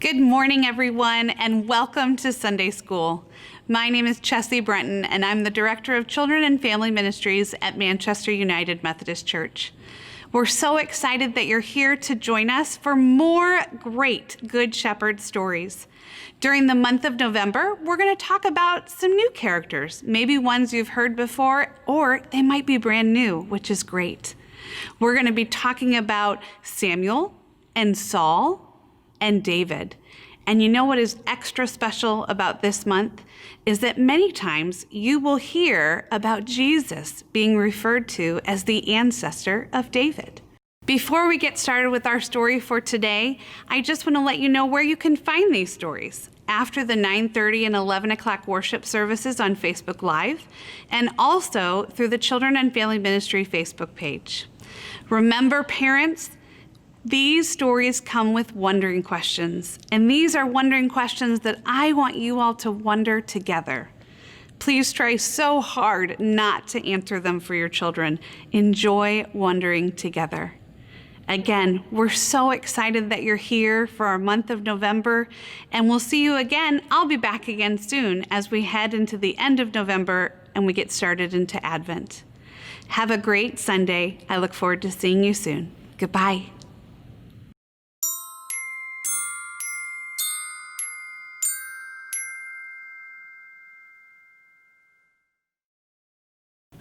Good morning, everyone, and welcome to Sunday School. My name is Chessie Brenton, and I'm the Director of Children and Family Ministries at Manchester United Methodist Church. We're so excited that you're here to join us for more great Good Shepherd stories. During the month of November, we're going to talk about some new characters, maybe ones you've heard before, or they might be brand new, which is great. We're going to be talking about Samuel and Saul and David. And you know what is extra special about this month is that many times you will hear about Jesus being referred to as the ancestor of David. Before we get started with our story for today, I just want to let you know where you can find these stories after the 9:30 and 11 o'clock worship services on Facebook Live, and also through the Children and Family Ministry Facebook page. Remember, parents, these stories come with wondering questions, and these are wondering questions that I want you all to wonder together. Please try so hard not to answer them for your children. Enjoy wondering together. Again, we're so excited that you're here for our month of November, and we'll see you again. I'll be back again soon as we head into the end of November and we get started into Advent. Have a great Sunday. I look forward to seeing you soon. Goodbye.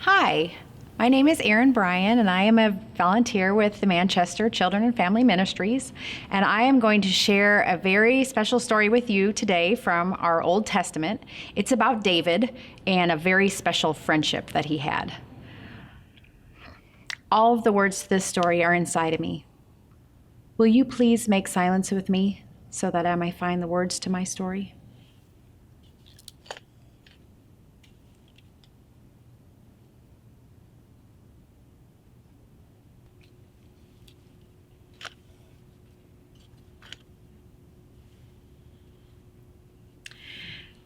Hi, my name is Erin Bryan, and I am a volunteer with the Manchester Children and Family Ministries, and I am going to share a very special story with you today from our Old Testament. It's about David and a very special friendship that he had. All of the words to this story are inside of me. Will you please make silence with me so that I may find the words to my story?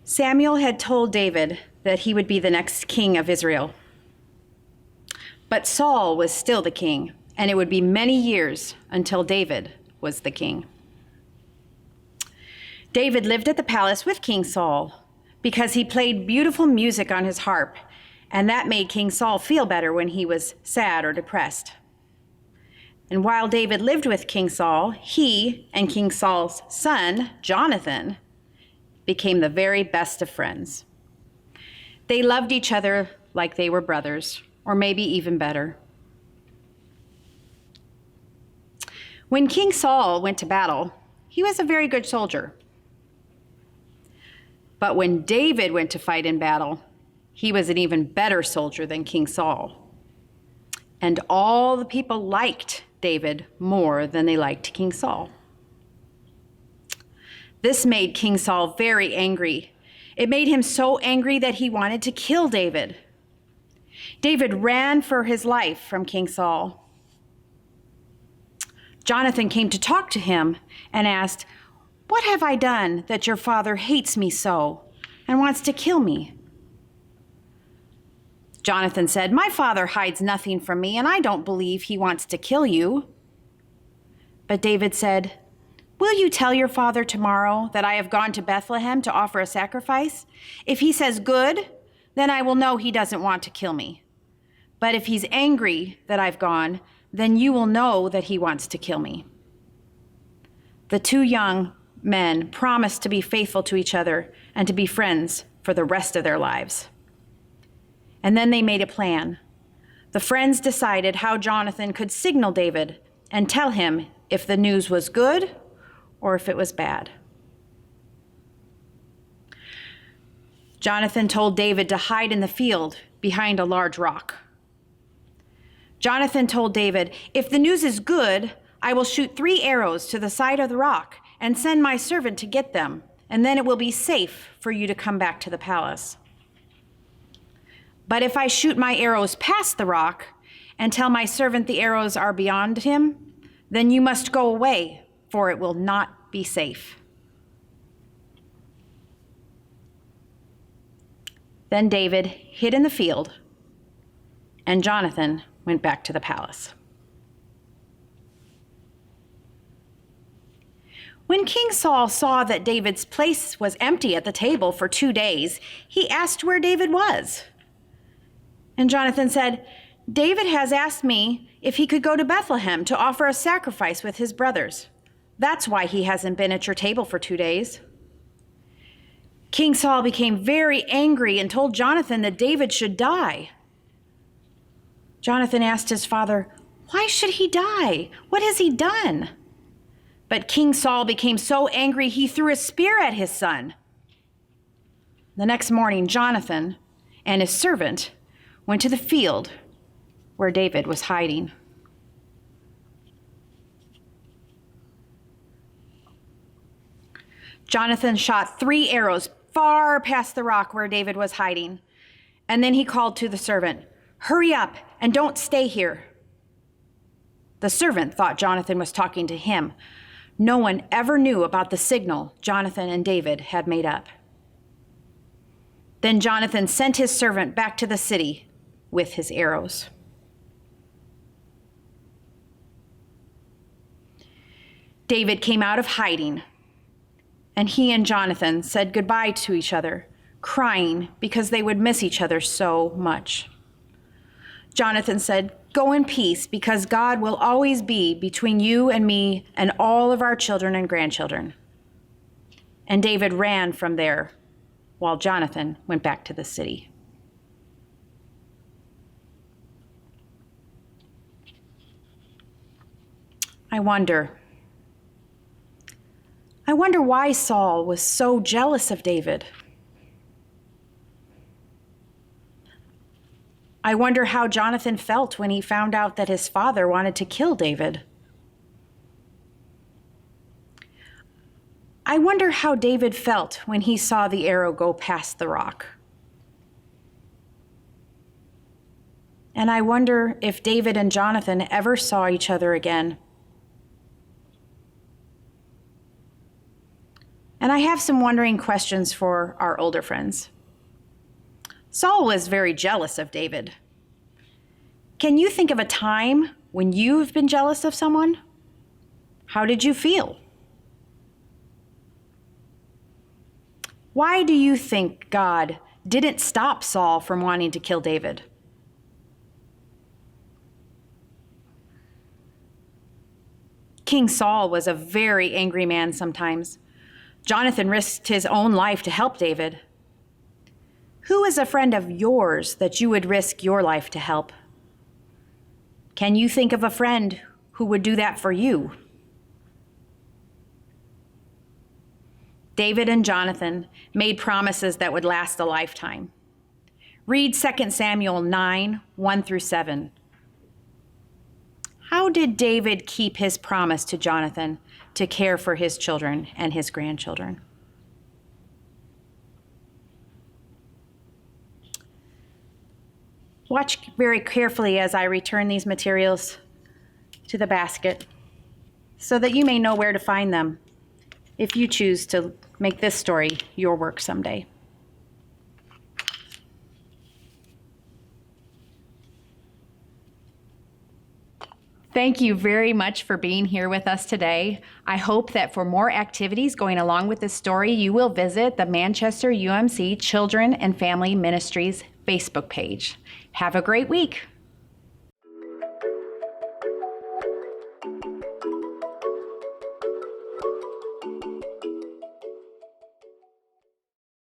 Samuel had told David that he would be the next king of Israel. But Saul was still the king, and it would be many years until David was the king. David lived at the palace with King Saul because he played beautiful music on his harp, and that made King Saul feel better when he was sad or depressed. And while David lived with King Saul, he and King Saul's son, Jonathan, became the very best of friends. They loved each other like they were brothers, or maybe even better. When King Saul went to battle, he was a very good soldier. But when David went to fight in battle, he was an even better soldier than King Saul. And all the people liked David more than they liked King Saul. This made King Saul very angry. It made him so angry that he wanted to kill David. David ran for his life from King Saul. Jonathan came to talk to him and asked, "What have I done that your father hates me so and wants to kill me?" Jonathan said, "My father hides nothing from me, and I don't believe he wants to kill you." But David said, "Will you tell your father tomorrow that I have gone to Bethlehem to offer a sacrifice? If he says good, then I will know he doesn't want to kill me. But if he's angry that I've gone, then you will know that he wants to kill me." The two young men promised to be faithful to each other and to be friends for the rest of their lives. And then they made a plan. The friends decided how Jonathan could signal David and tell him if the news was good or if it was bad. Jonathan told David to hide in the field behind a large rock. Jonathan told David, "If the news is good, I will shoot 3 arrows to the side of the rock and send my servant to get them, and then it will be safe for you to come back to the palace. But if I shoot my arrows past the rock and tell my servant the arrows are beyond him, then you must go away, for it will not be safe." Then David hid in the field, and Jonathan went back to the palace. When King Saul saw that David's place was empty at the table for 2 days, he asked where David was. And Jonathan said, "David has asked me if he could go to Bethlehem to offer a sacrifice with his brothers. That's why he hasn't been at your table for 2 days." King Saul became very angry and told Jonathan that David should die. Jonathan asked his father, "Why should he die? What has he done?" But King Saul became so angry he threw a spear at his son. The next morning, Jonathan and his servant went to the field where David was hiding. Jonathan shot 3 arrows far past the rock where David was hiding, and then he called to the servant, "Hurry up and don't stay here." The servant thought Jonathan was talking to him. No one ever knew about the signal Jonathan and David had made up. Then Jonathan sent his servant back to the city with his arrows. David came out of hiding, and he and Jonathan said goodbye to each other, crying because they would miss each other so much. Jonathan said, "Go in peace, because God will always be between you and me and all of our children and grandchildren." And David ran from there while Jonathan went back to the city. I wonder why Saul was so jealous of David. I wonder how Jonathan felt when he found out that his father wanted to kill David. I wonder how David felt when he saw the arrow go past the rock. And I wonder if David and Jonathan ever saw each other again. And I have some wondering questions for our older friends. Saul was very jealous of David. Can you think of a time when you've been jealous of someone? How did you feel? Why do you think God didn't stop Saul from wanting to kill David? King Saul was a very angry man sometimes. Jonathan risked his own life to help David. Who is a friend of yours that you would risk your life to help? Can you think of a friend who would do that for you? David and Jonathan made promises that would last a lifetime. Read 2 Samuel 9, 1-7. How did David keep his promise to Jonathan to care for his children and his grandchildren? Watch very carefully as I return these materials to the basket so that you may know where to find them if you choose to make this story your work someday. Thank you very much for being here with us today. I hope that for more activities going along with this story, you will visit the Manchester UMC Children and Family Ministries Facebook page. Have a great week.